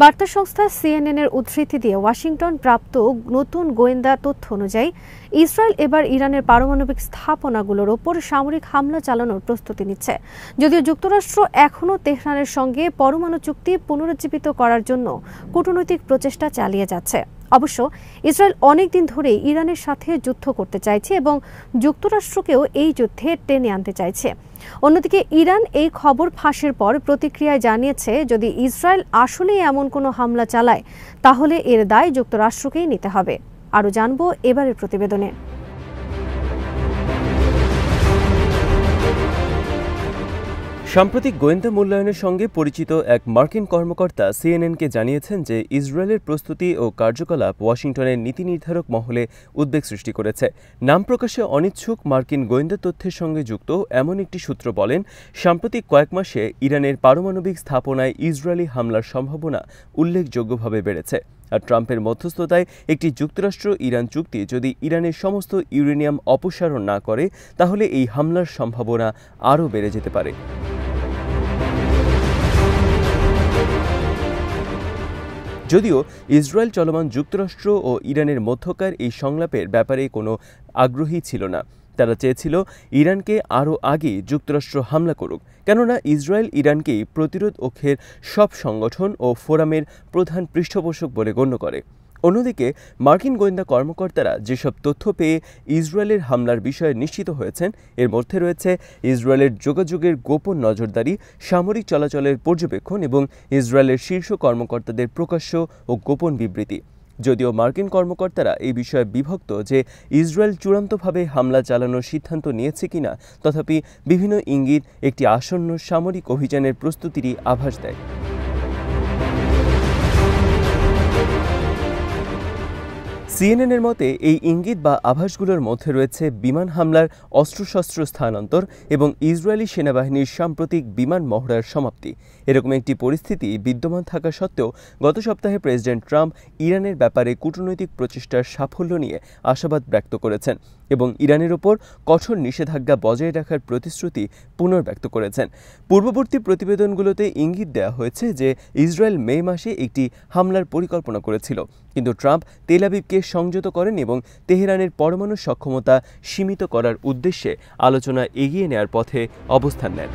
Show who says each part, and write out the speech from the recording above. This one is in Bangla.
Speaker 1: বার্তা সংস্থা সিএনএন-এর উদ্ধৃতি দিয়ে ওয়াশিংটন প্রাপ্ত নতুন গোয়েন্দা তথ্য অনুযায়ী ইসরায়েল এবার ইরানের পারমাণবিক স্থাপনাগুলোর ওপর সামরিক হামলা চালানোর প্রস্তুতি নিচ্ছে। যদিও যুক্তরাষ্ট্র এখনও তেহরানের সঙ্গে পরমাণু চুক্তি পুনরুজ্জীবিত করার জন্য কূটনৈতিক প্রচেষ্টা চালিয়ে যাচ্ছে। অবশ্য ইসরায়েল অনেক দিন ধরেই ইরানের সাথে যুদ্ধ করতে চাইছে এবং যুক্তরাষ্ট্রকেও এই যুদ্ধে টেনে আনতে চাইছে। অন্যদিকে ইরান এই খবর ফাঁসের পর প্রতিক্রিয়ায় জানিয়েছে, যদি ইসরায়েল আসলেই এমন কোনো হামলা চালায় তাহলে এর দায় যুক্তরাষ্ট্রকেই নিতে হবে। আরও জানব এবারের প্রতিবেদনে।
Speaker 2: সাম্প্রতিক গোয়েন্দা মূল্যায়নের সঙ্গে পরিচিত এক মার্কিন কর্মকর্তা সিএনএনকে জানিয়েছেন যে ইসরায়েলের প্রস্তুতি ও কার্যকলাপ ওয়াশিংটনের নীতি নির্ধারক মহলে উদ্বেগ সৃষ্টি করেছে। নাম প্রকাশে অনিচ্ছুক মার্কিন গোয়েন্দা তথ্যের সঙ্গে যুক্ত এমন একটি সূত্র বলেন, সাম্প্রতিক কয়েক মাসে ইরানের পারমাণবিক স্থাপনায় ইসরায়েলি হামলার সম্ভাবনা উল্লেখযোগ্যভাবে বেড়েছে। আর ট্রাম্পের মধ্যস্থতায় একটি যুক্তরাষ্ট্র ইরান চুক্তি যদি ইরানের সমস্ত ইউরেনিয়াম অপসারণ না করে তাহলে এই হামলার সম্ভাবনা আরও বেড়ে যেতে পারে। যদিও ইসরায়েল চলমান যুক্তরাষ্ট্র ও ইরানের মধ্যকার এই সংলাপের ব্যাপারে কোনো আগ্রহী ছিল না। তারা চেয়েছিল ইরানকে আরও আগে যুক্তরাষ্ট্র হামলা করুক, কেননা ইসরায়েল ইরানকেই প্রতিরোধ অক্ষের সব সংগঠন ও ফোরামের প্রধান পৃষ্ঠপোষক বলে গণ্য করে। অন্যদিকে মার্কিন গোয়েন্দা কর্মকর্তারা যেসব তথ্য পেয়ে ইসরায়েলের হামলার বিষয়ে নিশ্চিত হয়েছেন, এর মধ্যে রয়েছে ইসরায়েলের যোগাযোগের গোপন নজরদারি, সামরিক চলাচলের পর্যবেক্ষণ এবং ইসরায়েলের শীর্ষ কর্মকর্তাদের প্রকাশ্য ও গোপন বিবৃতি। যদিও মার্কিন কর্মকর্তারা এই বিষয়ে বিভক্ত যে ইসরায়েল চূড়ান্তভাবে হামলা চালানোর সিদ্ধান্ত নিয়েছে কিনা, তথাপি বিভিন্ন ইঙ্গিত একটি আসন্ন সামরিক অভিযানের প্রস্তুতিরই আভাস দেয়। সিএনএনের মতে এই ইঙ্গিত বা আভাসগুলোর মধ্যে রয়েছে বিমান হামলার অস্ত্রশস্ত্র স্থানান্তর এবং ইসরায়েলি সেনাবাহিনীর সাম্প্রতিক বিমান মহড়ার সমাপ্তি। এরকম একটি পরিস্থিতি বিদ্যমান থাকা সত্ত্বেও গত সপ্তাহে প্রেসিডেন্ট ট্রাম্প ইরানের ব্যাপারে কূটনৈতিক প্রচেষ্টার সাফল্য নিয়ে আশাবাদ ব্যক্ত করেছেন এবং ইরানের ওপর কঠোর নিষেধাজ্ঞা বজায় রাখার প্রতিশ্রুতি পুনর্ব্যক্ত করেছেন। পূর্ববর্তী প্রতিবেদনগুলোতে ইঙ্গিত দেওয়া হয়েছে যে ইসরায়েল মে মাসে একটি হামলার পরিকল্পনা করেছিল, কিন্তু ট্রাম্প তেল আবিবকে সংযত করেন এবং তেহরানের পরমাণু সক্ষমতা সীমিত করার উদ্দেশ্যে আলোচনা এগিয়ে নেওয়ার পথে অবস্থান নেন।